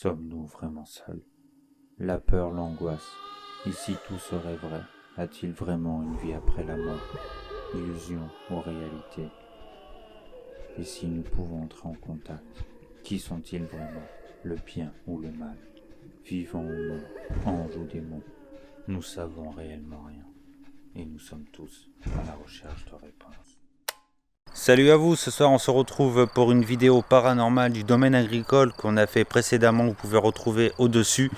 Sommes-nous vraiment seuls? La peur, l'angoisse. Ici tout serait vrai. A-t-il vraiment une vie après la mort? Illusion ou réalité? Et si nous pouvons entrer en contact, qui sont-ils vraiment? Le bien ou le mal? Vivant ou mort? Ange ou démon? Nous savons réellement rien. Et nous sommes tous à la recherche de réponses. Salut à vous, ce soir on se retrouve pour une vidéo paranormale du domaine agricole qu'on a fait précédemment, vous pouvez retrouver au-dessus.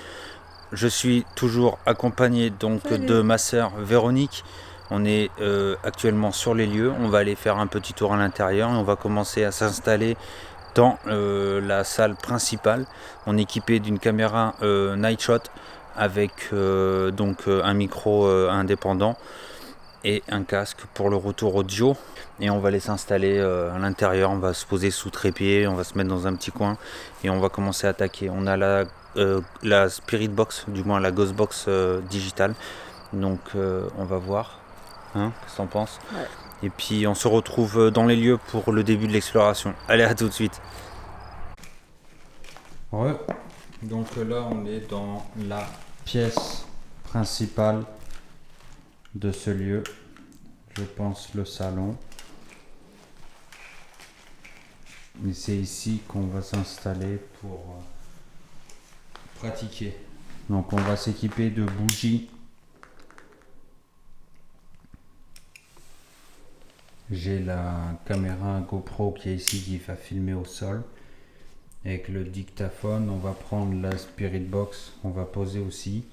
Je suis toujours accompagné donc de ma sœur Véronique. On est actuellement sur les lieux, on va aller faire un petit tour à l'intérieur et on va commencer à s'installer dans la salle principale. On est équipé d'une caméra Night Shot avec un micro indépendant et un casque pour le retour audio. Et on va aller s'installer à l'intérieur, on va se poser sous trépied, on va se mettre dans un petit coin et on va commencer à attaquer. On a la Spirit Box, du moins la Ghost Box digitale. Donc on va voir, hein, qu'est-ce que t'en penses? Ouais. Et puis on se retrouve dans les lieux pour le début de l'exploration. Allez, à tout de suite. Ouais, donc là on est dans la pièce principale de ce lieu. Je pense le salon. Et c'est ici qu'on va s'installer pour pratiquer. Donc on va s'équiper de bougies. J'ai la caméra GoPro qui est ici qui va filmer au sol. Avec le dictaphone, on va prendre la Spirit Box, on va poser aussi.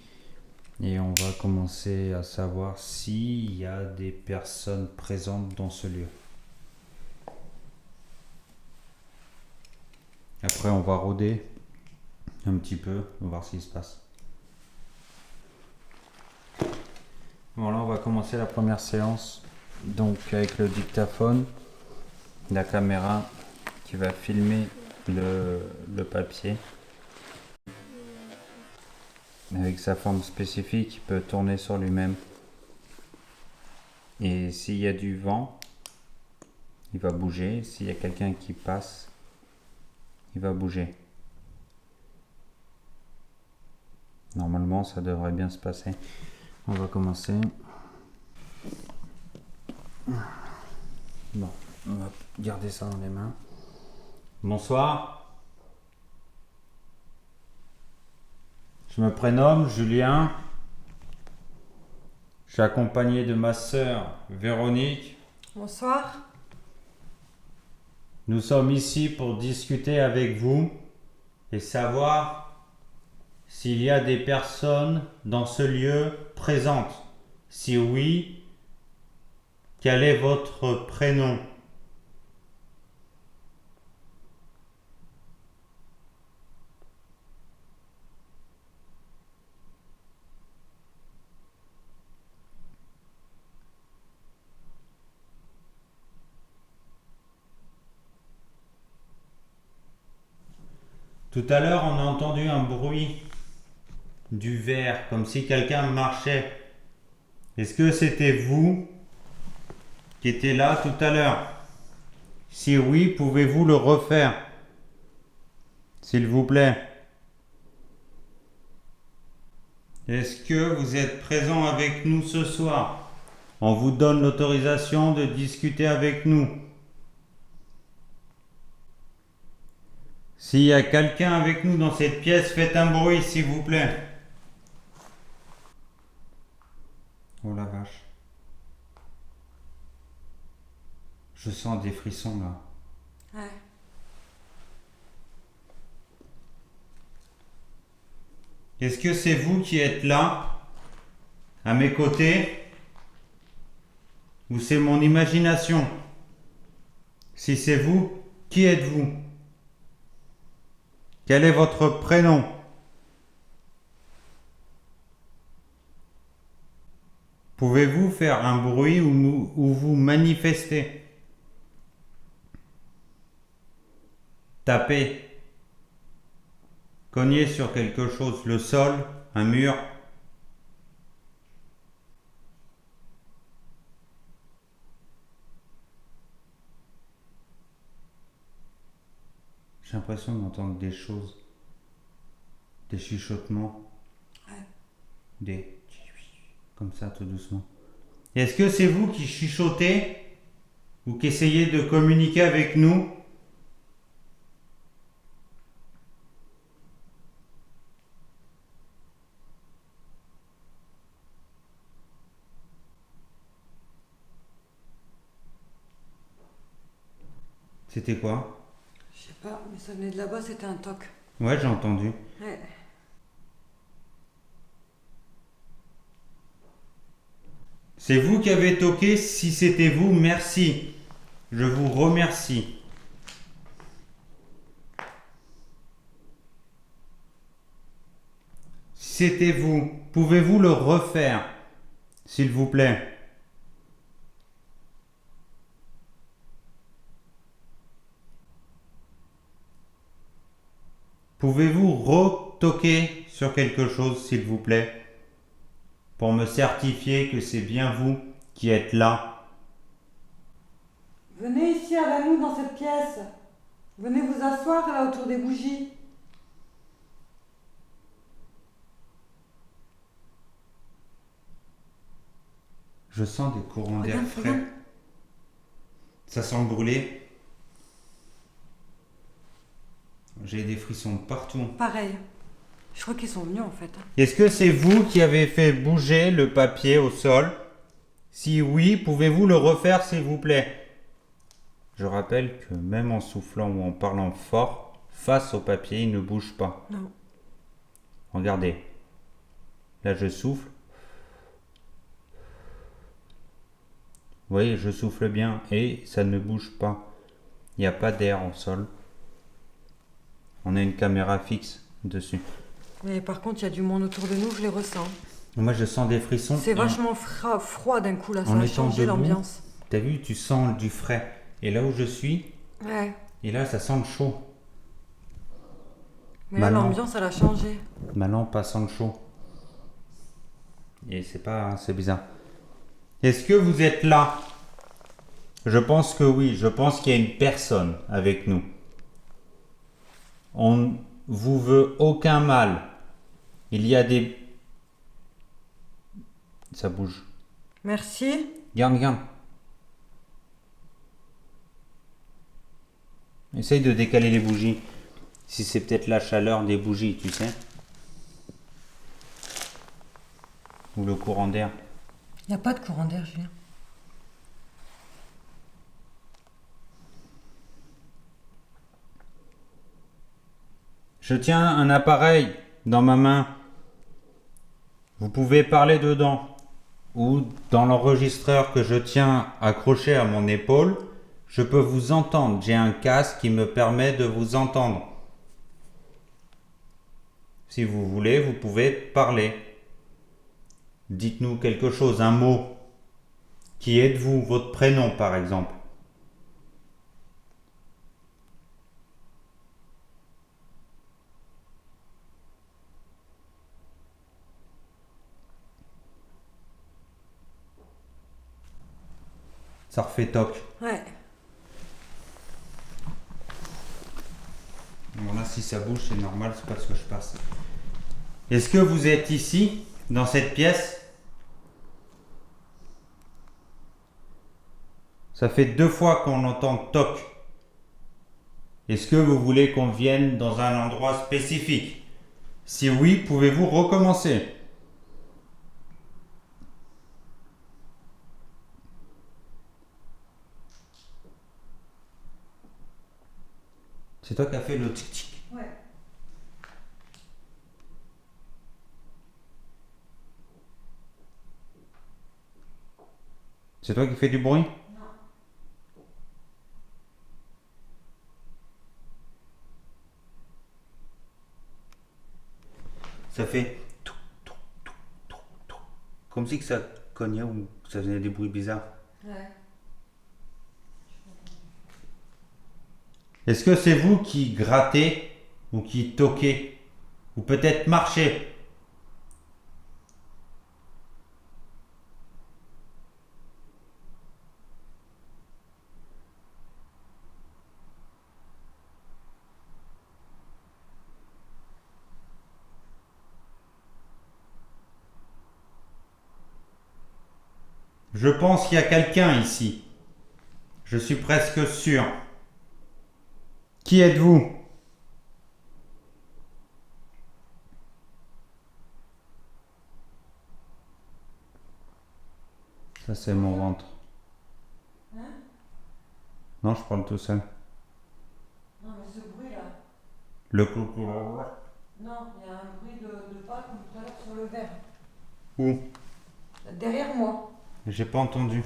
Et on va commencer à savoir s'il y a des personnes présentes dans ce lieu. Après on va rôder un petit peu, on va voir ce qui se passe. Bon, là on va commencer la première séance. Donc avec le dictaphone, la caméra qui va filmer le papier. Avec sa forme spécifique, il peut tourner sur lui-même. Et s'il y a du vent, il va bouger. S'il y a quelqu'un qui passe, il va bouger. Normalement, ça devrait bien se passer. On va commencer. Bon, on va garder ça dans les mains. Bonsoir. Je me prénomme Julien. Je suis accompagné de ma sœur Véronique. Bonsoir. Nous sommes ici pour discuter avec vous et savoir s'il y a des personnes dans ce lieu présentes. Si oui, quel est votre prénom? Tout à l'heure, on a entendu un bruit du verre, comme si quelqu'un marchait. Est-ce que c'était vous qui étiez là tout à l'heure? Si oui, pouvez-vous le refaire, s'il vous plaît? Est-ce que vous êtes présent avec nous ce soir? On vous donne l'autorisation de discuter avec nous. S'il y a quelqu'un avec nous dans cette pièce, faites un bruit, s'il vous plaît. Oh la vache. Je sens des frissons là. Ouais. Est-ce que c'est vous qui êtes là, à mes côtés, ou c'est mon imagination? Si c'est vous, qui êtes-vous? Quel est votre prénom? Pouvez-vous faire un bruit ou vous manifester? Taper. Cogner sur quelque chose, le sol, un mur. J'ai l'impression d'entendre des choses. Des chuchotements. Ouais. Des... Comme ça, tout doucement. Est-ce que c'est vous qui chuchotez ou qui essayez de communiquer avec nous? C'était quoi? Je sais pas, mais ça venait de là-bas, c'était un toc. Ouais, j'ai entendu. Ouais. C'est vous qui avez toqué. Si c'était vous, merci. Je vous remercie. Si c'était vous, pouvez-vous le refaire, s'il vous plaît? Pouvez-vous retoquer sur quelque chose, s'il vous plaît, pour me certifier que c'est bien vous qui êtes là? Venez ici avec nous dans cette pièce. Venez vous asseoir là autour des bougies. Je sens des courants d'air Regarde, frais. regarde. Ça sent le brûlé. J'ai des frissons partout. Pareil. Je crois qu'ils sont venus en fait. Est-ce que c'est vous qui avez fait bouger le papier au sol? Si oui, pouvez-vous le refaire, s'il vous plaît? Je rappelle que même en soufflant ou en parlant fort, face au papier, il ne bouge pas. Non. Regardez. Là, je souffle. Vous voyez, je souffle bien et ça ne bouge pas. Il n'y a pas d'air au sol. On a une caméra fixe dessus. Mais par contre, il y a du monde autour de nous, je les ressens. Moi, je sens des frissons. C'est vachement froid d'un coup là, ça En a étant changé debout, l'ambiance. T'as vu, tu sens du frais. Et là où je suis, Ouais. et là, ça sent le chaud. Mais là, Maintenant. l'ambiance, elle a changé. Ma lampe passe en chaud. Et c'est bizarre. Est-ce que vous êtes là? Je pense que oui. Je pense qu'il y a une personne avec nous. On vous veut aucun mal. Il y a des... Ça bouge. Merci. Regarde. Essaye de décaler les bougies. Si c'est peut-être la chaleur des bougies, tu sais. Ou le courant d'air. Il n'y a pas de courant d'air, Julien. Je tiens un appareil dans ma main. Vous pouvez parler dedans. Ou dans l'enregistreur que je tiens accroché à mon épaule, je peux vous entendre. J'ai un casque qui me permet de vous entendre. Si vous voulez, vous pouvez parler. Dites-nous quelque chose, un mot. Qui êtes-vous? Votre prénom, par exemple. Ça refait toc. Ouais. Bon là, si ça bouge, c'est normal, c'est parce que je passe. Est-ce que vous êtes ici, dans cette pièce? Ça fait 2 fois qu'on entend toc. Est-ce que vous voulez qu'on vienne dans un endroit spécifique? Si oui, pouvez-vous recommencer? C'est toi qui as fait le tic-tic. Ouais. C'est toi qui fais du bruit? Non. Ça fait tout, tout, tout, tout, tout. Comme si que ça cognait ou ça faisait des bruits bizarres. Ouais. Est-ce que c'est vous qui grattez ou qui toquez? Ou peut-être marchez? Je pense qu'il y a quelqu'un ici. Je suis presque sûr. Qui êtes-vous? Ça, c'est mon ventre. Hein? Non, je parle tout seul. Non, mais ce bruit-là. Le coucou. Non, il y a un bruit de pas comme tout à l'heure sur le verre. Où? Derrière moi. J'ai pas entendu.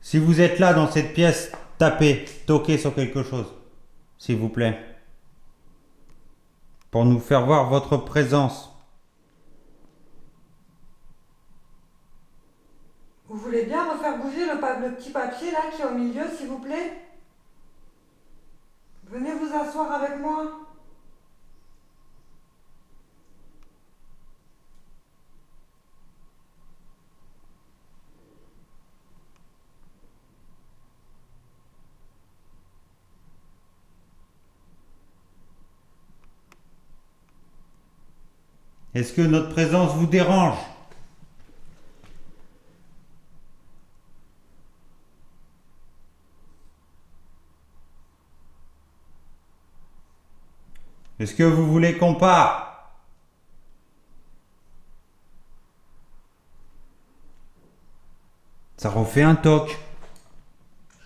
Si vous êtes là dans cette pièce, tapez, toquez sur quelque chose, s'il vous plaît. Pour nous faire voir votre présence. Vous voulez bien refaire bouger le petit papier là qui est au milieu, s'il vous plaît? Venez vous asseoir avec moi. Est-ce que notre présence vous dérange? Est-ce que vous voulez qu'on parte? Ça refait un toc.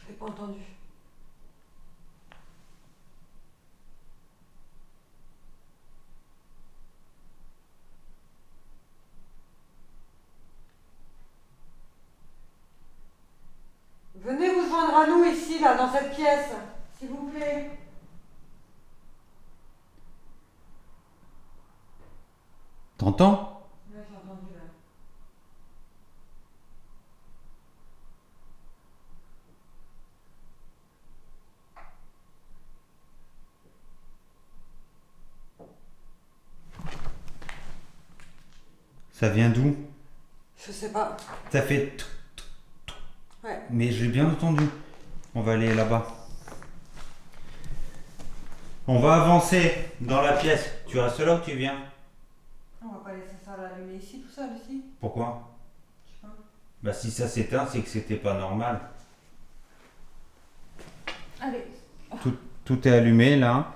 Je l'ai pas entendu. Venez vous joindre à nous ici, là, dans cette pièce, s'il vous plaît. T'entends? Ouais, j'ai entendu là. Ça vient d'où? Je sais pas. Ça fait... Ouais. Mais j'ai bien entendu. On va aller là-bas. On va avancer dans la pièce. Tu restes là ou tu viens? On va pas laisser ça l'allumer ici, tout seul, ici. Pourquoi? Je sais pas. Bah si ça s'éteint, c'est que c'était pas normal. Allez. Tout est allumé là.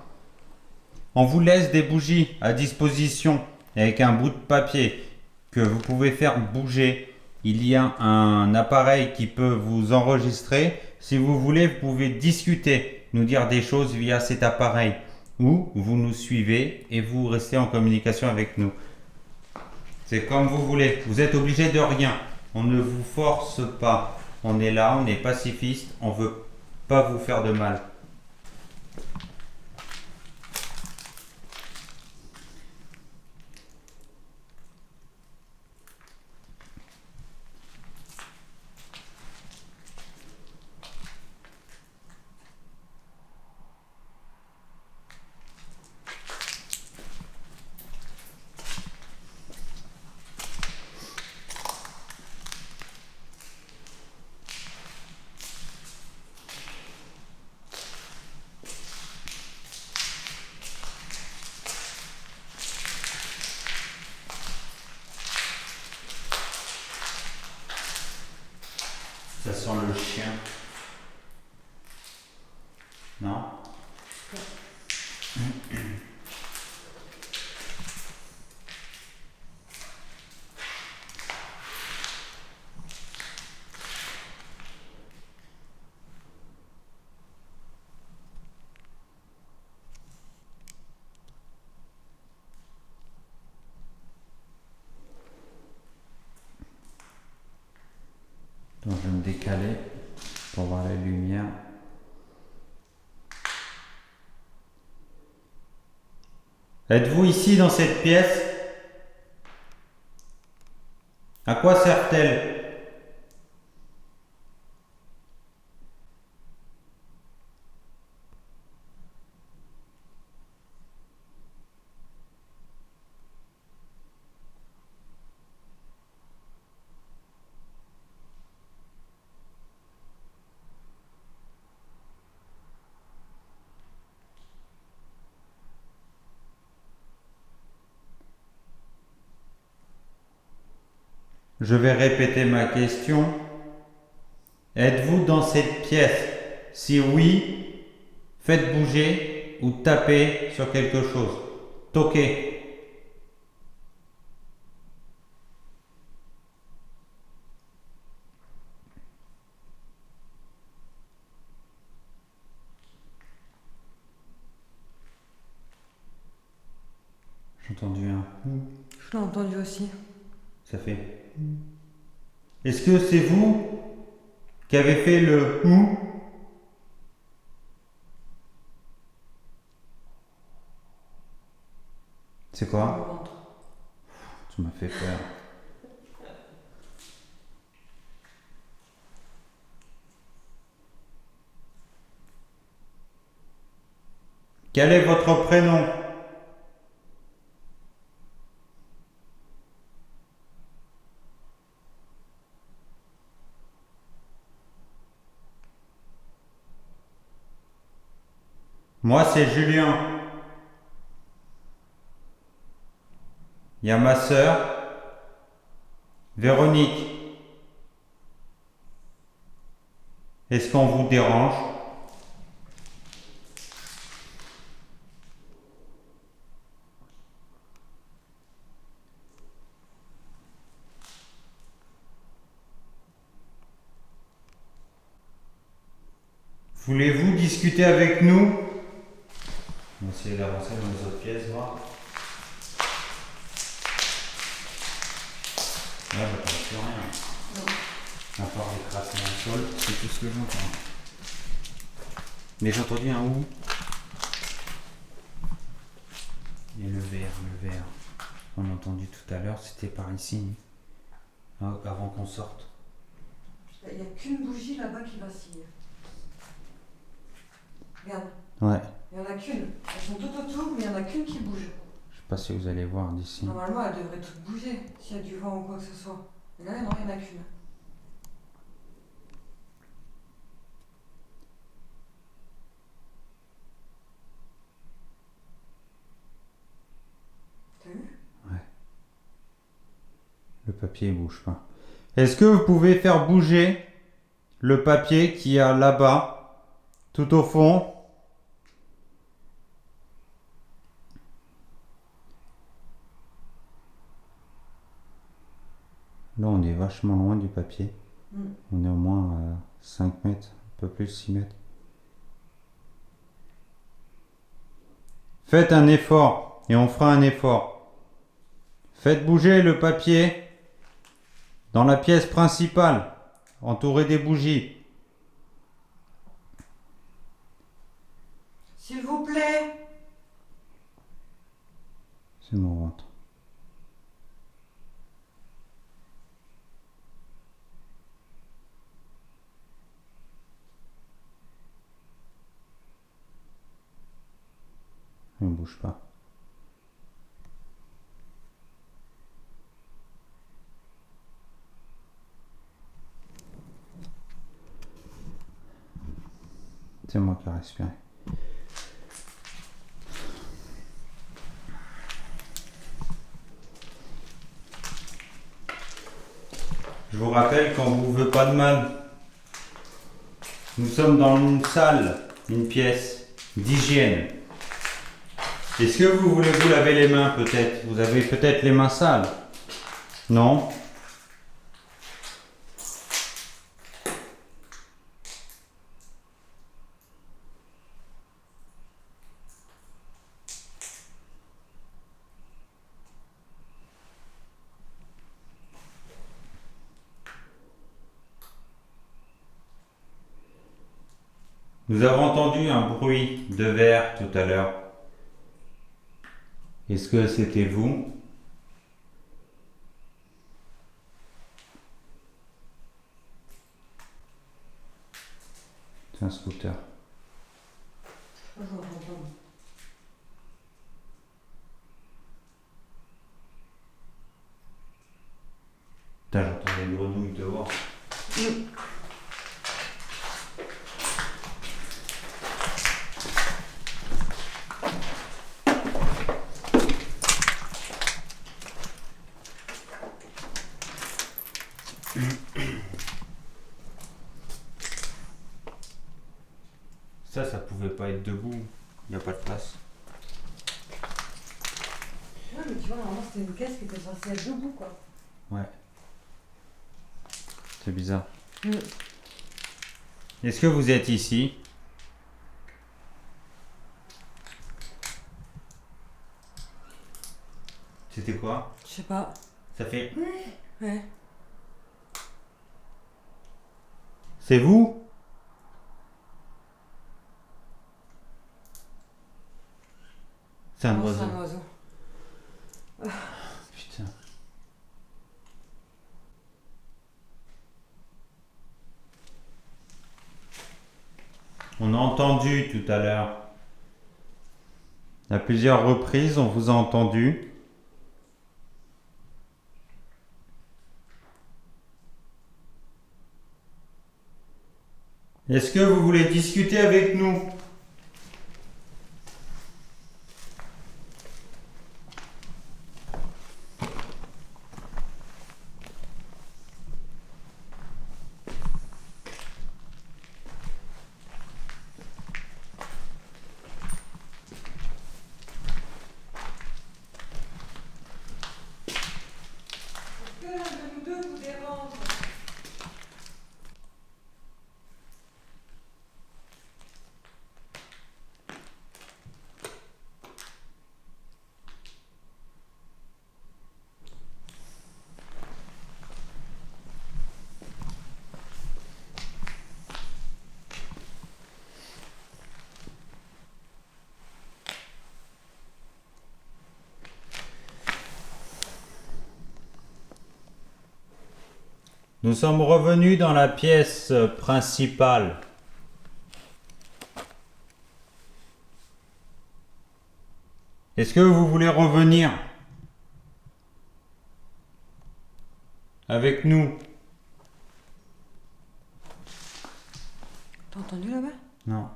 On vous laisse des bougies à disposition avec un bout de papier que vous pouvez faire bouger. Il y a un appareil qui peut vous enregistrer. Si vous voulez, vous pouvez discuter, nous dire des choses via cet appareil. Ou vous nous suivez et vous restez en communication avec nous. C'est comme vous voulez. Vous êtes obligé de rien. On ne vous force pas. On est là, on est pacifiste. On veut pas vous faire de mal. Ça sent le chien. Non? Donc je vais me décaler pour voir la lumière. Êtes-vous ici dans cette pièce? À quoi sert-elle? Je vais répéter ma question. Êtes-vous dans cette pièce? Si oui, faites bouger ou tapez sur quelque chose. Toquez. J'ai entendu un Je l'ai entendu aussi. Ça fait. Est-ce que c'est vous qui avez fait le ou? C'est Au quoi? ventre. Tu m'as fait peur. Quel est votre prénom? Moi, c'est Julien. Il y a ma sœur, Véronique. Est-ce qu'on vous dérange? Voulez-vous discuter avec nous? On va essayer d'avancer dans les autres pièces, voir. Là, j'entends plus rien. Non. À part les crassements au sol, c'est tout ce que j'entends. Mais j'ai entendu un ou. Et le verre. On l'a entendu tout à l'heure, c'était par ici. Avant qu'on sorte. Il n'y a qu'une bougie là-bas qui vacille. Regarde, Ouais. il n'y en a qu'une. Elles sont toutes autour, mais il n'y en a qu'une qui bouge. Je sais pas si vous allez voir d'ici. Normalement, elles devraient toutes bouger s'il y a du vent ou quoi que ce soit. Mais là, non, il n'y en a qu'une. T'as vu? Le papier il bouge pas. Est-ce que vous pouvez faire bouger le papier qu'il y a là-bas, tout au fond? Là, on est vachement loin du papier. On est au moins à 5 mètres, un peu plus, 6 mètres. Faites un effort et on fera un effort. Faites bouger le papier dans la pièce principale, entouré des bougies. S'il vous plaît. C'est mon ventre. Il ne bouge pas. C'est moi qui ai respiré. Je vous rappelle qu'on ne vous veut pas de mal. Nous sommes dans une salle, une pièce d'hygiène. Est-ce que vous voulez vous laver les mains peut-être? Vous avez peut-être les mains sales? Non? Nous avons entendu un bruit de verre tout à l'heure. Est-ce que c'était vous? C'est un scooter. Je m'entends pas. Putain, j'entends des grenouilles dehors. Ça pouvait pas être debout. Il n'y a pas de place. Ouais, mais tu vois, normalement, c'était une caisse qui était censée être debout, quoi. Ouais. C'est bizarre. Mm. Est-ce que vous êtes ici? C'était quoi? Je sais pas. Ça fait... Ouais. C'est vous? C'est un Non, oiseau. c'est un oiseau. Putain. On a entendu tout à l'heure. À plusieurs reprises, on vous a entendu. Est-ce que vous voulez discuter avec nous? Est-ce que l'un de nous deux vous dérange? Nous sommes revenus dans la pièce principale. Est-ce que vous voulez revenir avec nous? T'as entendu là-bas? Non.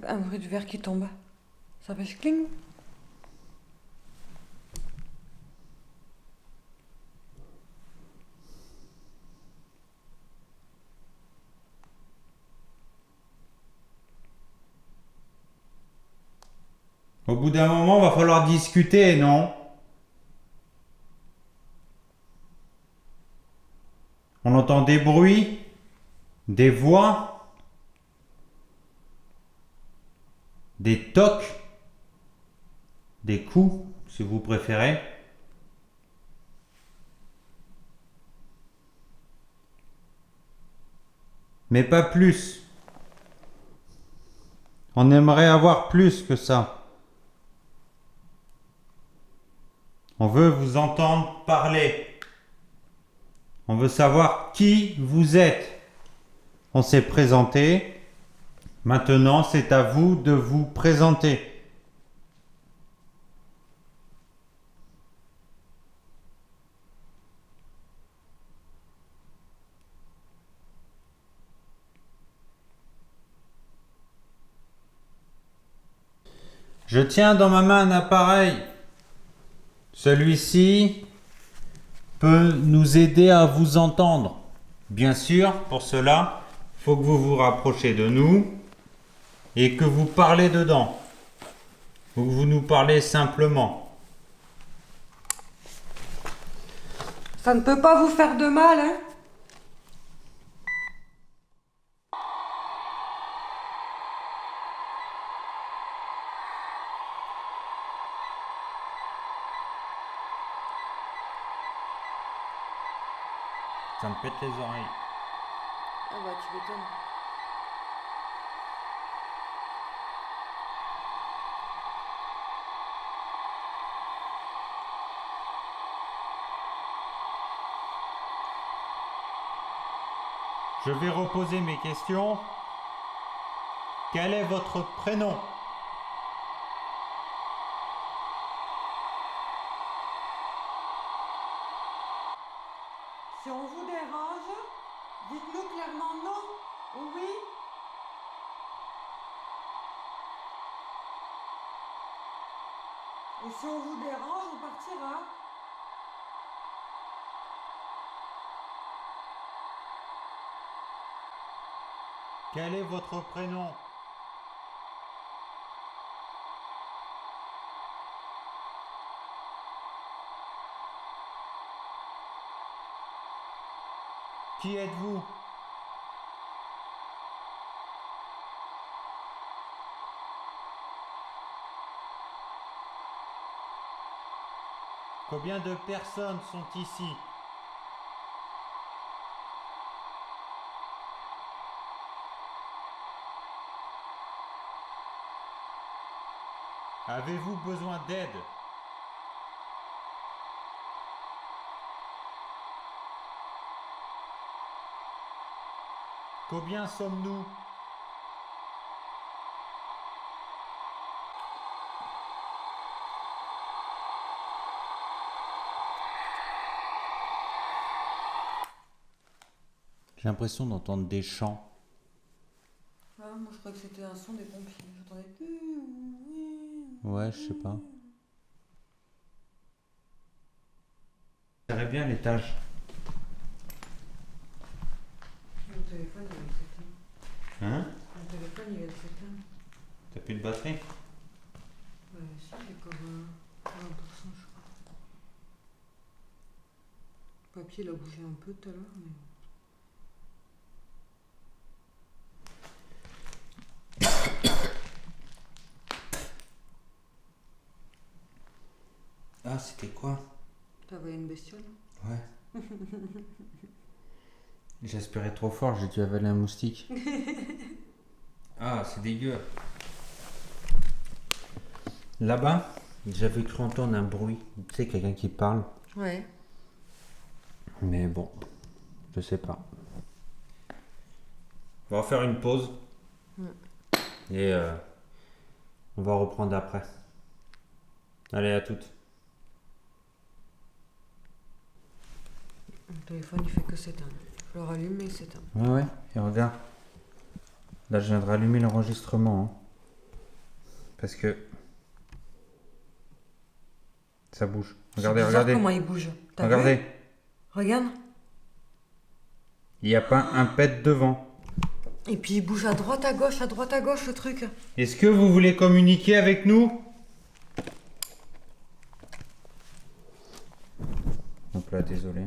Un bruit de verre qui tombe. Ça fait cling. Au bout d'un moment, va falloir discuter, non? On entend des bruits, des voix, des tocs, des coups, si vous préférez. Mais pas plus. On aimerait avoir plus que ça. On veut vous entendre parler. On veut savoir qui vous êtes. On s'est présenté. Maintenant, c'est à vous de vous présenter. Je tiens dans ma main un appareil. Celui-ci peut nous aider à vous entendre. Bien sûr, pour cela, il faut que vous vous rapprochiez de nous et que vous parlez dedans. Ou que vous nous parlez simplement. Ça ne peut pas vous faire de mal, hein? Ça me pète les oreilles. Ah bah tu m'étonnes. Je vais reposer mes questions. Quel est votre prénom? Si on vous dérange, dites-nous clairement non ou oui. Et si on vous dérange, on partira. Quel est votre prénom? Qui êtes-vous? Combien de personnes sont ici? Avez-vous besoin d'aide? Combien sommes-nous? J'ai l'impression d'entendre des chants. Ah, moi je crois que c'était un son des pompiers. J'entendais. Ouais, je sais pas. J'irais bien à l'étage. Mon téléphone il vient de s'éteindre. Hein? Mon téléphone il vient de s'éteindre. T'as plus de batterie? Ouais, si, j'ai comme 20%, je crois. Le papier il a bougé un peu tout à l'heure, mais. Ah, c'était quoi? T'as envoyé une bestiole? Ouais. J'aspirais trop fort, j'ai dû avaler un moustique. Ah, c'est dégueu. Là-bas, j'avais cru entendre un bruit. Tu sais, quelqu'un qui parle. Ouais. Mais bon, je sais pas. On va faire une pause. Et on va reprendre après. Allez, à toutes. Mon téléphone il fait que s'éteindre. Je le rallume et il s'éteint. Ouais, et regarde. Là, je viens de rallumer l'enregistrement. Hein. Parce que ça bouge. Regardez, C'est bizarre regardez. comment il bouge. T'as Regardez. vu? Regarde. Il n'y a pas un pet devant. Et puis il bouge à droite, à gauche, le truc. Est-ce que vous voulez communiquer avec nous? Donc là, désolé.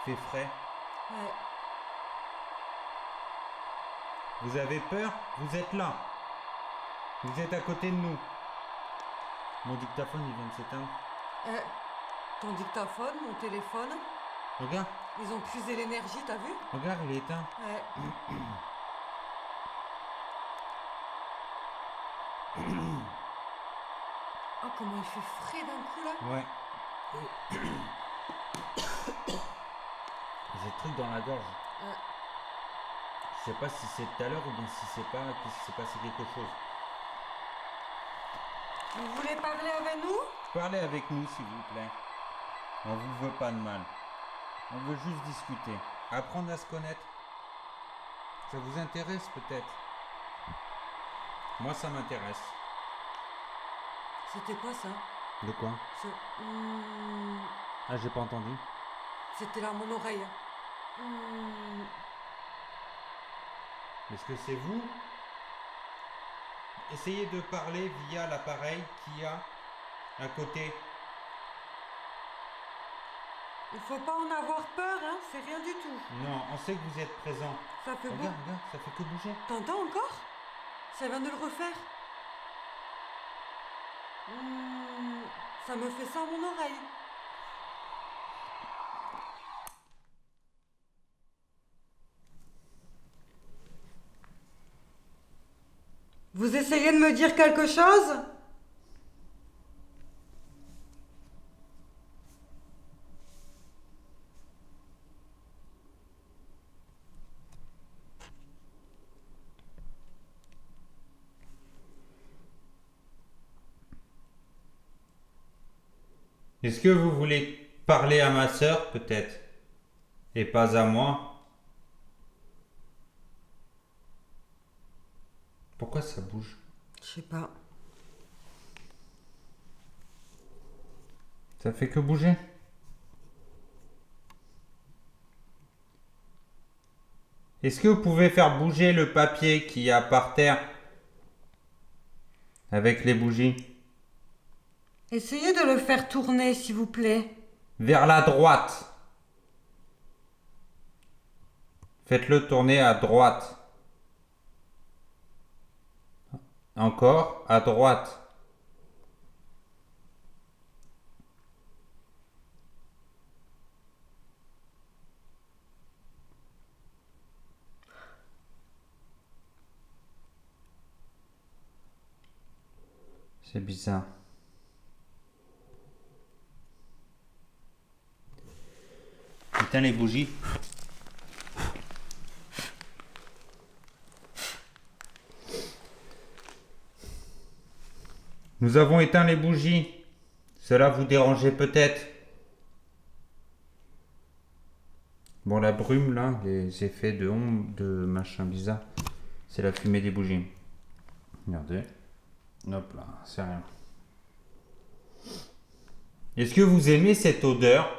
Fait frais. Ouais. Vous avez peur? Vous êtes là. Vous êtes à côté de nous. Mon dictaphone, il vient de s'éteindre. Ton dictaphone, mon téléphone, Regarde, ils ont puisé l'énergie, t'as vu? regarde, il est éteint. Ouais. Oh, comment il fait frais d'un coup là. Ouais. J'ai le truc dans la gorge. Ouais. Je sais pas si c'est tout à l'heure ou bien si c'est pas, qu'il s'est passé quelque chose. Vous voulez parler avec nous? Parlez avec nous, s'il vous plaît. On vous veut pas de mal. On veut juste discuter. Apprendre à se connaître. Ça vous intéresse peut-être? Moi, ça m'intéresse. C'était quoi ça? De quoi? Ce- Ah, j'ai pas entendu. C'était là mon oreille. Est-ce que c'est vous? Essayez de parler via l'appareil qu'il y a à côté. Il faut pas en avoir peur, hein, c'est rien du tout. Non, on sait que vous êtes présent. Ça fait beau. Regarde, regarde, ça fait que bouger. T'entends encore? Ça vient de le refaire. Ça me fait ça à mon oreille. Vous essayez de me dire quelque chose? Est-ce que vous voulez parler à ma sœur, peut-être? Et pas à moi? Pourquoi ça bouge? Je sais pas. Ça fait que bouger. Est-ce que vous pouvez faire bouger le papier qu'il y a par terre avec les bougies? Essayez de le faire tourner, s'il vous plaît. Vers la droite. Faites-le tourner à droite. Encore à droite. C'est bizarre. Éteins les bougies. Nous avons éteint les bougies. Cela vous dérangeait peut-être. Bon, la brume là, les effets de ombre, de machin bizarre, c'est la fumée des bougies. Regardez. Hop là, c'est rien. Est-ce que vous aimez cette odeur?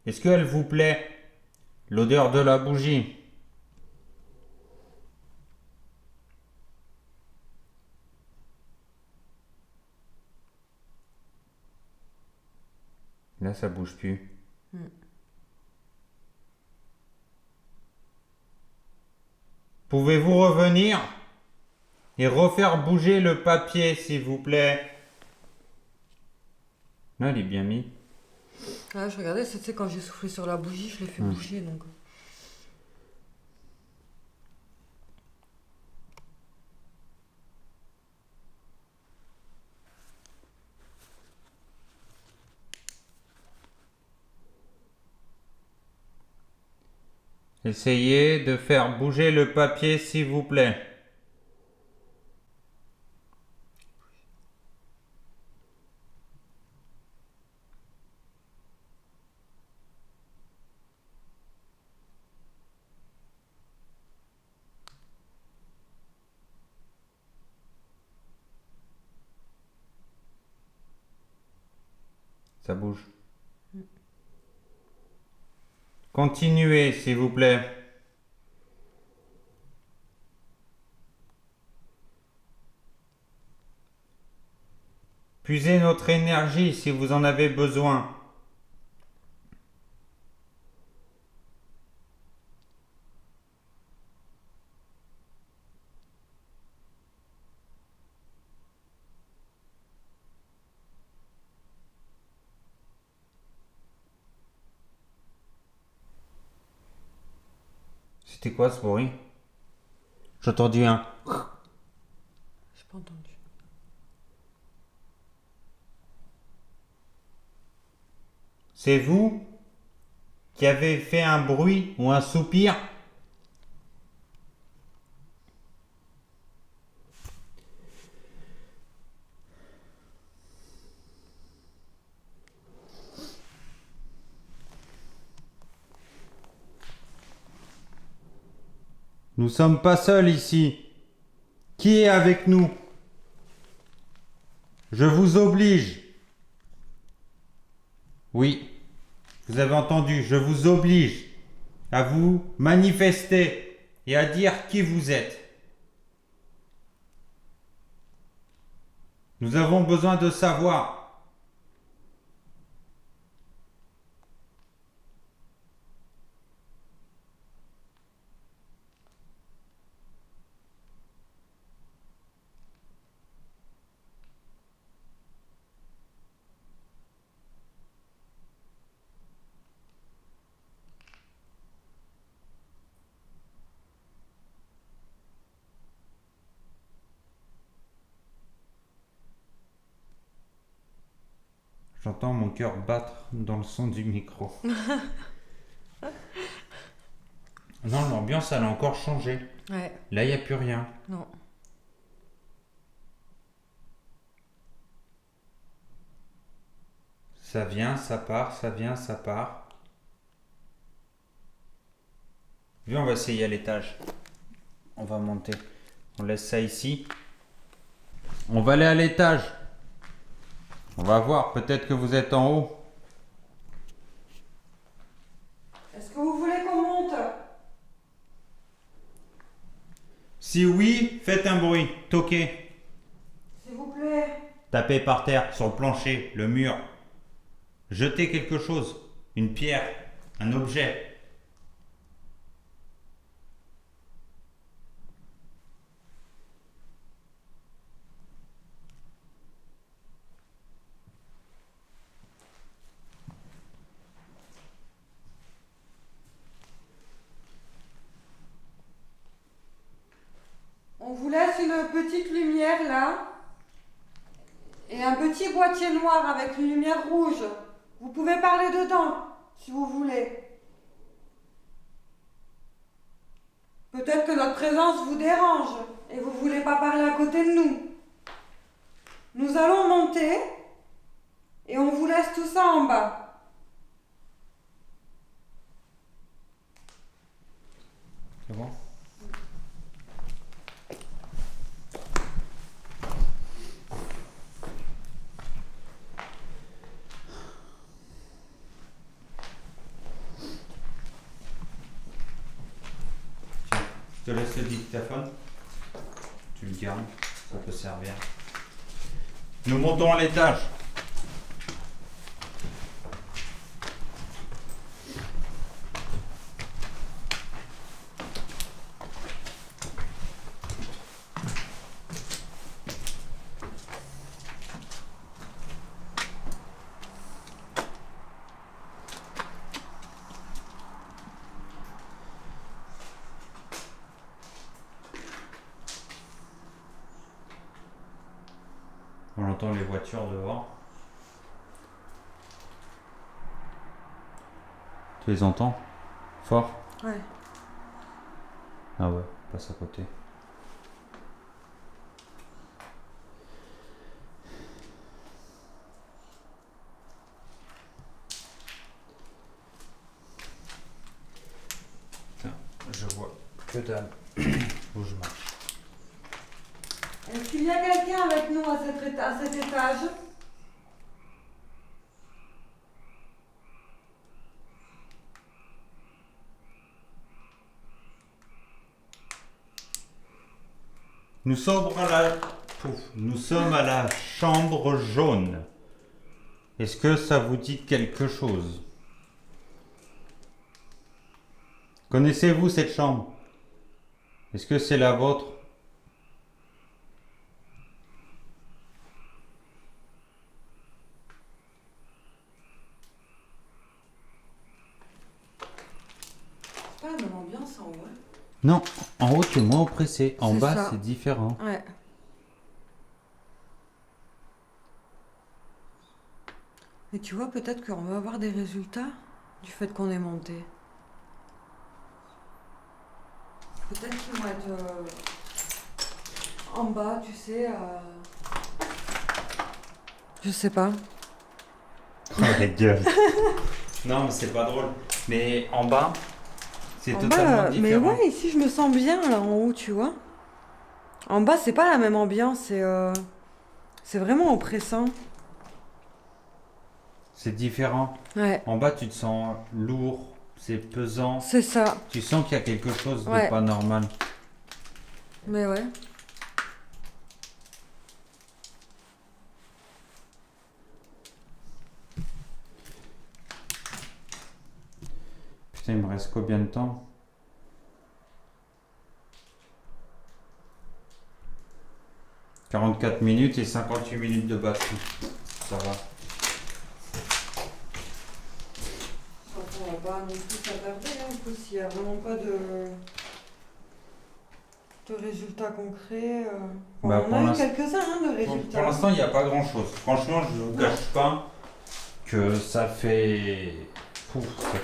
Est-ce qu'elle vous plaît? L'odeur de la bougie. Là, ça bouge plus. Pouvez-vous revenir et refaire bouger le papier, s'il vous plaît? Là, il est bien mis. Ah, je regardais, c'était quand j'ai soufflé sur la bougie, je l'ai fait bouger donc. Essayez de faire bouger le papier, s'il vous plaît. Ça bouge. Continuez, s'il vous plaît. Puisez notre énergie si vous en avez besoin. C'était quoi ce bruit? J'ai entendu un... J'ai pas entendu. C'est vous qui avez fait un bruit ou un soupir? Nous sommes pas seuls ici. Qui est avec nous? Je vous oblige. Oui, vous avez entendu, je vous oblige à vous manifester et à dire qui vous êtes. Nous avons besoin de savoir. J'entends mon cœur battre dans le son du micro. Non, l'ambiance, elle a encore changé. Ouais, Là, il n'y a plus rien. non. Ça vient, ça part, ça vient, ça part. Viens, on va essayer à l'étage. On va monter. On laisse ça ici. On va aller à l'étage. On va voir, peut-être que vous êtes en haut. Est-ce que vous voulez qu'on monte? Si oui, faites un bruit, toquez. S'il vous plaît. Tapez par terre, sur le plancher, le mur. Jetez quelque chose, une pierre, un objet. On vous laisse une petite lumière là. Et un petit boîtier noir avec une lumière rouge. Vous pouvez parler dedans, si vous voulez. Peut-être que notre présence vous dérange et vous voulez pas parler à côté de nous. Nous allons monter et on vous laisse tout ça en bas. C'est bon? Je te laisse le dictaphone. Tu le gardes, ça peut servir. Nous montons à l'étage. On entend les voitures dehors. Tu les entends? Fort? Ouais. Ah ouais, passe à côté. Tiens, je vois que dalle. Où je marche. Est-ce qu'il y a quelqu'un avec nous à cet étage? Nous sommes à la chambre jaune. Est-ce que ça vous dit quelque chose? Connaissez-vous cette chambre? Est-ce que c'est la vôtre? C'est pas la même ambiance en haut. Non, en haut t'es moins oppressé, en C'est bas ça. c'est différent. Ouais. Et tu vois, peut-être qu'on va avoir des résultats du fait qu'on est monté. Peut-être qu'ils vont être en bas, tu sais. Je sais pas. Oh la gueule. Non mais c'est pas drôle. Mais en bas, c'est En totalement bas, mais différent. ouais, ici je me sens bien là en haut, tu vois. En bas, c'est pas la même ambiance, c'est vraiment oppressant. C'est différent. Ouais, En bas tu te sens lourd, c'est pesant. c'est ça. Tu sens qu'il y a quelque chose de Ouais. pas normal. Mais ouais. Putain, il me reste combien de temps? « 44 minutes et 58 minutes de batterie. Ça va. On va pas non plus s'attarder, hein, s'il n'y a vraiment pas de résultats concrets. Bah, On pour a eu l'instant- quelques-uns hein, de résultats. Pour l'instant, il n'y a pas grand chose. Franchement, je ne vous cache pas que ça fait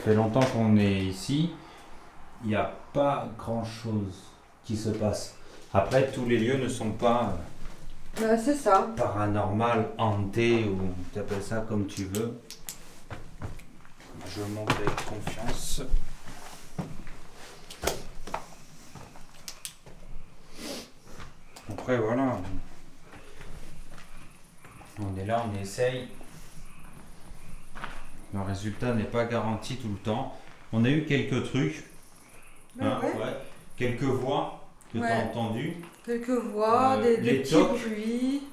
longtemps qu'on est ici. Il n'y a pas grand chose qui se passe. Après, tous les lieux ne sont pas C'est ça. paranormal, hanté ou tu appelles ça comme tu veux. Je monte avec confiance. Après, voilà. On est là, on essaye. Le résultat n'est pas garanti tout le temps. On a eu quelques trucs, hein, Ouais. ouais. Quelques voix que tu as Ouais. entendues. Quelques voix, des les petits tocs. bruits.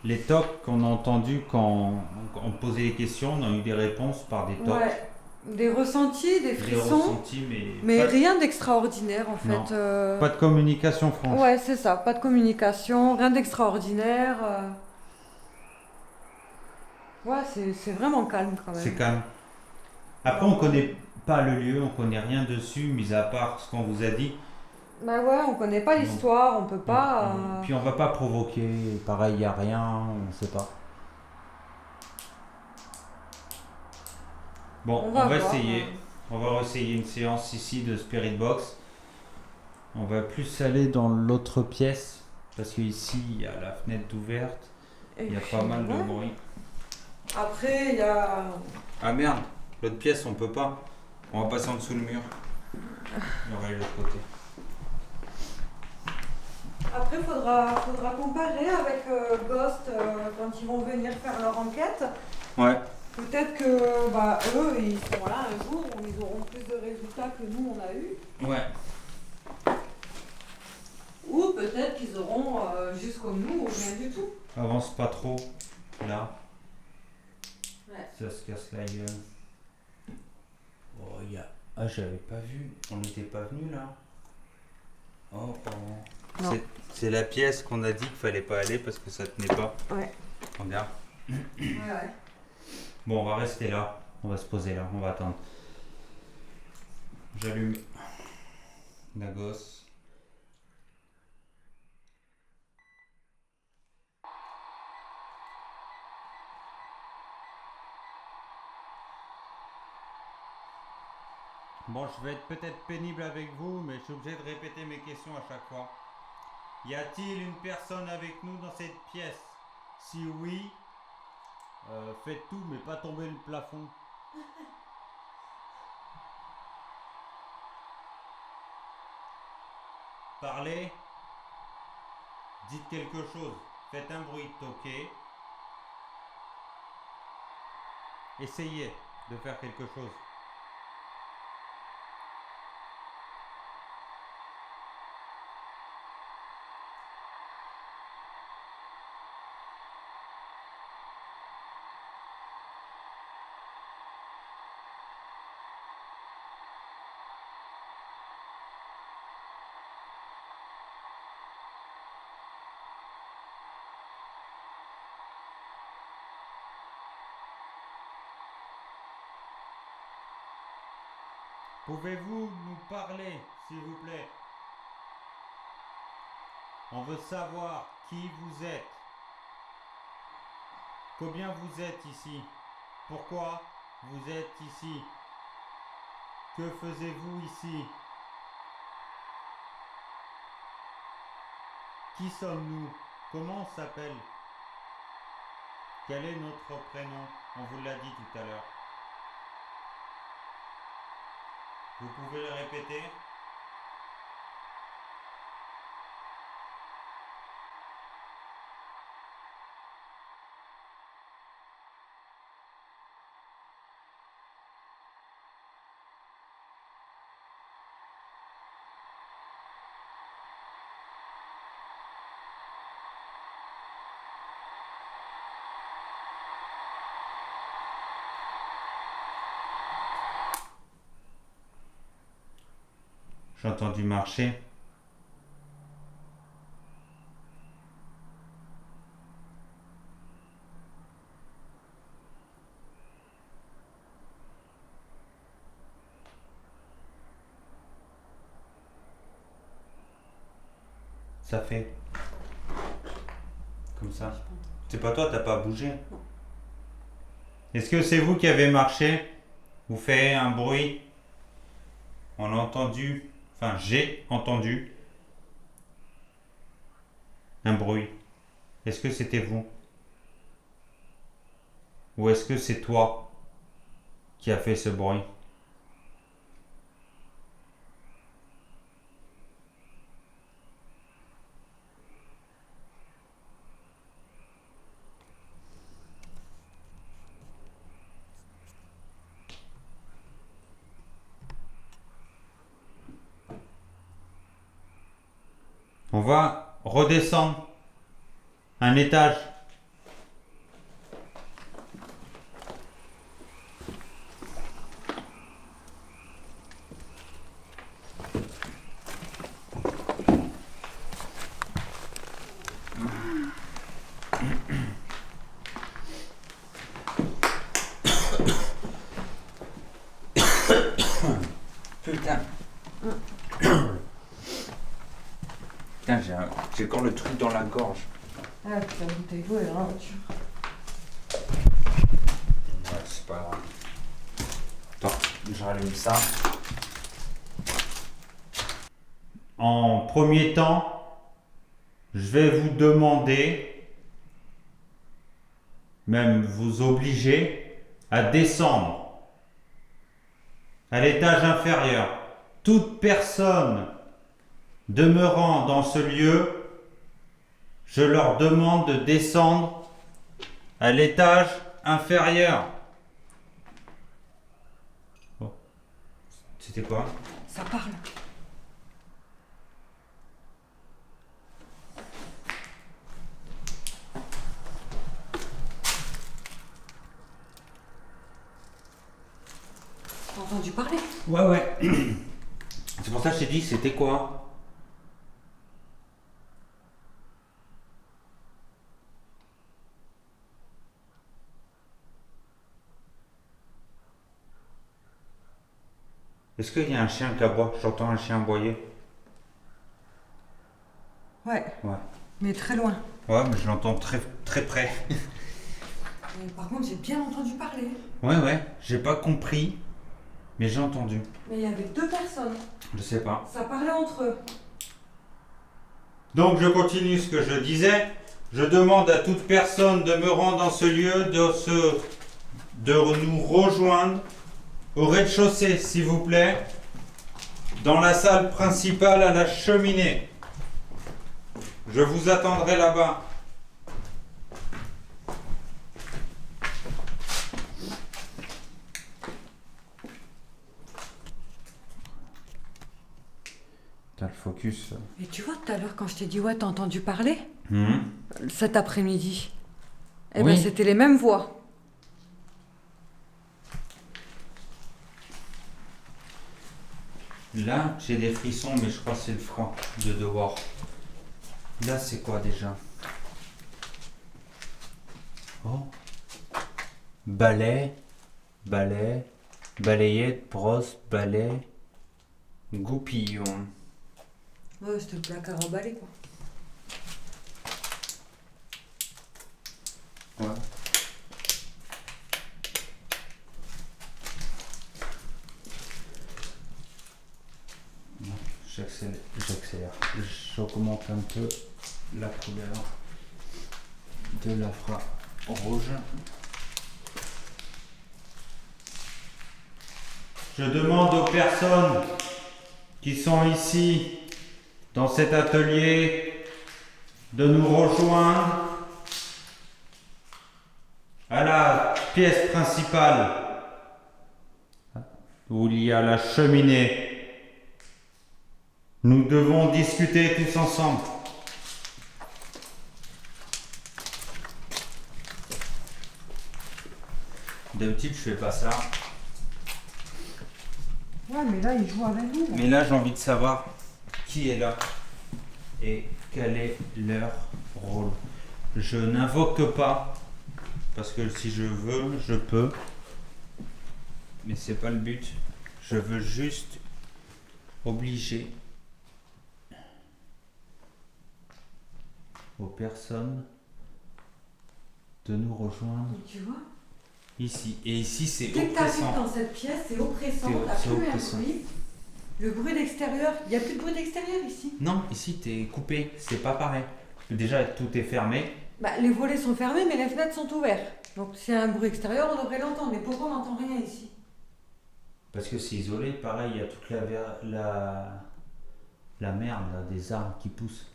Les tocs qu'on a entendus quand on posait les questions, on a eu des réponses par des tocs. Ouais. Des ressentis, des Des frissons. ressentis, Mais pas, rien d'extraordinaire en Non. fait. pas de communication franche. Ouais, c'est ça. Pas de communication, rien d'extraordinaire. Ouais, c'est vraiment calme quand même. C'est calme. Après, on connaît pas le lieu, on connaît rien dessus, mis à part ce qu'on vous a dit. Bah ouais, on connaît pas l'histoire, on peut pas. Puis on va pas provoquer, pareil, il n'y a rien, on sait pas. Bon, on va voir, essayer. On va essayer une séance ici de Spirit Box. On va plus aller dans l'autre pièce, parce qu'ici, il y a la fenêtre ouverte, il y a pas mal de bruit. Après, il y a. Ah merde, l'autre pièce, on peut pas. On va passer en dessous le mur. On va aller de l'autre côté. Après, faudra comparer avec Ghost quand ils vont venir faire leur enquête. Ouais. Peut-être que bah, eux, ils seront là un jour où ils auront plus de résultats que nous, on a eu. Ouais. Ou peut-être qu'ils auront juste comme nous, ou rien du tout. Avance pas trop, là. Ouais. Ça se casse la gueule. Oh, il y a... Ah, j'avais pas vu. On n'était pas venu là. Oh, oh. Non. C'est la pièce qu'on a dit qu'il fallait pas aller parce que ça tenait pas. Ouais. Regarde. Ouais. Bon, on va rester là. On va se poser là. On va attendre. J'allume la gosse. Bon, je vais être peut-être pénible avec vous, mais je suis obligé de répéter mes questions à chaque fois. Y a-t-il une personne avec nous dans cette pièce? Si oui, faites tout, mais pas tomber le plafond. Parlez. Dites quelque chose. Faites un bruit, toquez. Essayez de faire quelque chose. Pouvez-vous nous parler, s'il vous plaît? On veut savoir qui vous êtes. Combien vous êtes ici? Pourquoi vous êtes ici? Que faisiez-vous ici? Qui sommes-nous? Comment on s'appelle? Quel est notre prénom? On vous l'a dit tout à l'heure. Vous pouvez le répéter? J'ai entendu marcher. Ça fait comme ça. C'est pas toi, t'as pas bougé. Est-ce que c'est vous qui avez marché? Vous faites un bruit? On a entendu, enfin j'ai entendu un bruit. Est-ce que c'était vous? Ou est-ce que c'est toi qui a fait ce bruit? On va redescendre un étage. Putain. Putain, j'ai encore le truc dans la gorge. Ah, putain, bouteille d'eau est là, tu Ouais, c'est pas grave. Attends, je rallume ça. En premier temps, je vais vous demander, même vous obliger, à descendre à l'étage inférieur. Toute personne demeurant dans ce lieu, je leur demande de descendre à l'étage inférieur. Oh. C'était quoi? Ça parle. T'as entendu parler? Ouais. C'est pour ça que je t'ai dit, c'était quoi? Est-ce qu'il y a un chien qui aboie? J'entends un chien aboyer. Ouais, Ouais. mais très loin. Ouais, mais je l'entends très très près. Et par contre, j'ai bien entendu parler. Ouais, j'ai pas compris, mais j'ai entendu. Mais il y avait 2 personnes. Je sais pas. Ça parlait entre eux. Donc je continue ce que je disais. Je demande à toute personne demeurant dans ce lieu de nous rejoindre au rez-de-chaussée, s'il vous plaît, dans la salle principale à la cheminée. Je vous attendrai là-bas. T'as le focus. Et tu vois, tout à l'heure, quand je t'ai dit, ouais, t'as entendu parler? Hmm. Cet après-midi. Eh Oui. ben, c'était les mêmes voix. Là, j'ai des frissons, mais je crois que c'est le froid de dehors. Là, c'est quoi déjà? Oh. Balai, balayette, brosse, balai, goupillon. Ouais, c'était le placard emballé, quoi. Ouais. J'accélère. J'augmente un peu la couleur de l'infrarouge. Je demande aux personnes qui sont ici dans cet atelier de nous rejoindre à la pièce principale où il y a la cheminée. Nous devons discuter tous ensemble. D'habitude, je fais pas ça. Ouais, mais là, ils jouent avec nous. Mais là, j'ai envie de savoir qui est là et quel est leur rôle. Je n'invoque pas, parce que si je veux, je peux. Mais c'est pas le but. Je veux juste obliger aux personnes de nous rejoindre Et tu vois, ici. Et ici, c'est dès que t'arrives oppressant. dans cette pièce, c'est oppressant. T'as C'est plus un oppressant. bruit. Le bruit d'extérieur, il n'y a plus de bruit d'extérieur ici. Non, ici, t'es coupé. C'est pas pareil. Déjà, tout est fermé. Bah, les volets sont fermés, mais les fenêtres sont ouvertes. Donc, s'il y a un bruit extérieur, on devrait l'entendre. Mais pourquoi on n'entend rien ici? Parce que c'est isolé, pareil, il y a toute la merde, là, des arbres qui poussent.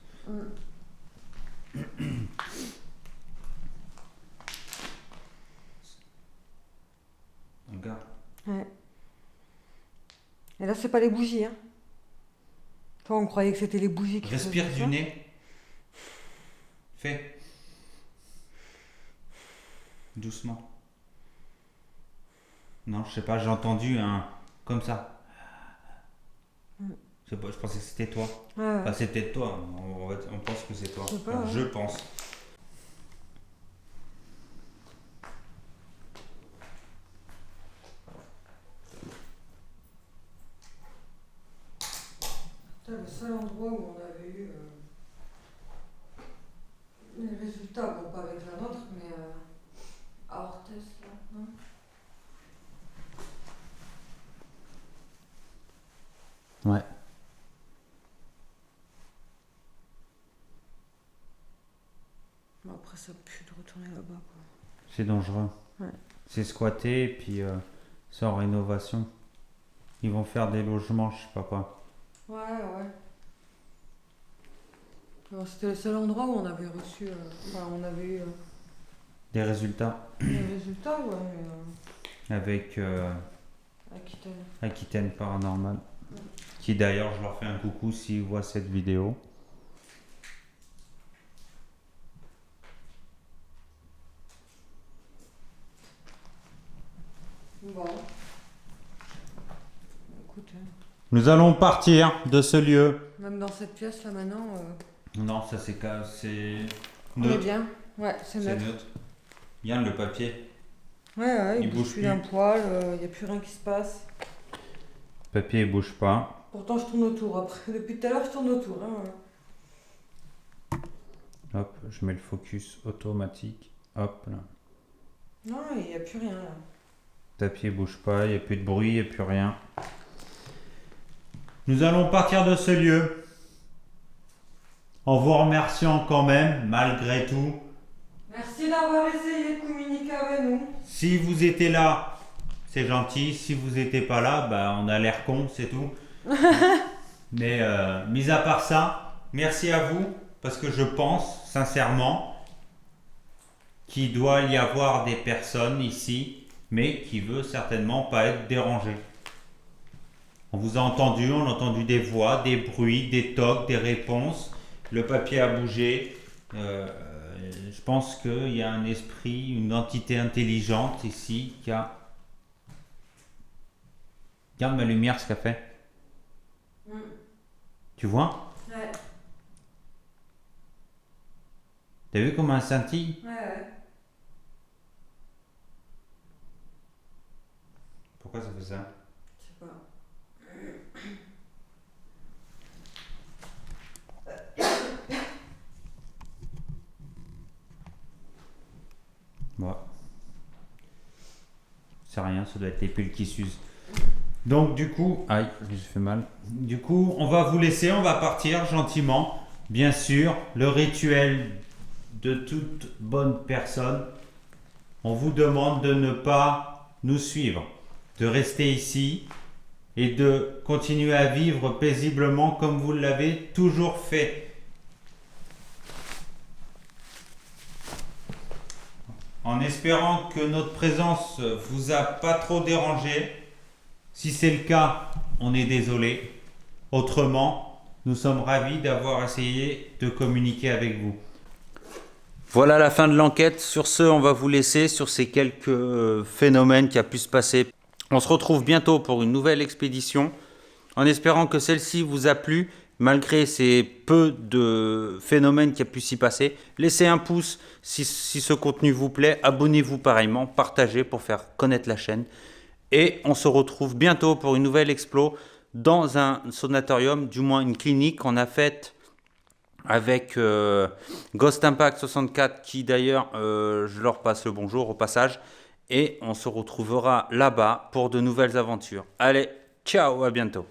Regarde. Ouais. Et là, c'est pas les bougies, hein. Quoi, on croyait que c'était les bougies qui Respire faisaient du ça. nez. Fais. Doucement. Non, je sais pas, j'ai entendu un... comme ça. Je sais pas, je pensais que c'était toi. Ouais, ouais. Enfin, c'est peut-être toi. On pense que c'est toi. Je sais pas, Enfin, ouais. je pense. C'était le seul endroit où on avait eu les résultats, bon pas avec la nôtre, mais à Orthez, là, non? Ouais. Bon, après ça pue de retourner là-bas, quoi. C'est dangereux. Ouais. C'est squatté et puis c'est en rénovation. Ils vont faire des logements, je sais pas quoi. Ouais, ouais. Alors, c'était le seul endroit où on avait reçu, enfin on avait eu Des résultats les résultats, ouais, mais avec Aquitaine. Aquitaine Paranormal. Qui d'ailleurs, je leur fais un coucou s'ils voient cette vidéo. Bon. Écoute, Nous allons partir de ce lieu. même dans cette pièce là maintenant, Non, ça c'est on est bien. Ouais, c'est C'est neutre. neutre. Yann, le papier. Ouais, Il il bouge bouge plus plus. d'un poil, il n'y a plus rien qui se passe. Le papier il bouge pas. Pourtant, je tourne autour. Après, depuis tout à l'heure, je tourne autour. Hein. Hop, je mets le focus automatique. Hop là. Non, il n'y a plus rien là. Le papier bouge pas, il n'y a plus de bruit, il n'y a plus rien. Nous allons partir de ce lieu. En vous remerciant quand même, malgré tout. Merci d'avoir essayé de communiquer avec nous. Si vous étiez là, c'est gentil. Si vous n'étiez pas là, bah, on a l'air con, c'est tout. Mais mis à part ça, merci à vous. Parce que je pense sincèrement qu'il doit y avoir des personnes ici, mais qui ne veut certainement pas être dérangées. On vous a entendu, on a entendu des voix, des bruits, des tocs, des réponses. Le papier a bougé. Je pense qu'il y a un esprit, une entité intelligente ici qui a... Regarde ma lumière ce qu'elle fait. Tu vois? Ouais, T'as vu comment elle scintille? ouais. Pourquoi ça fait ça? Je sais pas. Bon. C'est rien, ça doit être les pulls qui s'usent. Donc du coup, aïe, j'ai fait mal. Du coup, on va vous laisser, on va partir gentiment. Bien sûr, le rituel de toute bonne personne, on vous demande de ne pas nous suivre, de rester ici et de continuer à vivre paisiblement comme vous l'avez toujours fait. En espérant que notre présence vous a pas trop dérangé. Si c'est le cas, on est désolé. Autrement, nous sommes ravis d'avoir essayé de communiquer avec vous. Voilà la fin de l'enquête. Sur ce, on va vous laisser sur ces quelques phénomènes qui a pu se passer. On se retrouve bientôt pour une nouvelle expédition. En espérant que celle-ci vous a plu, malgré ces peu de phénomènes qui a pu s'y passer. Laissez un pouce si ce contenu vous plaît. Abonnez-vous pareillement, partagez pour faire connaître la chaîne. Et on se retrouve bientôt pour une nouvelle explo dans un sanatorium, du moins une clinique qu'on a faite avec Ghost Impact 64 qui d'ailleurs, je leur passe le bonjour au passage. Et on se retrouvera là-bas pour de nouvelles aventures. Allez, ciao, à bientôt.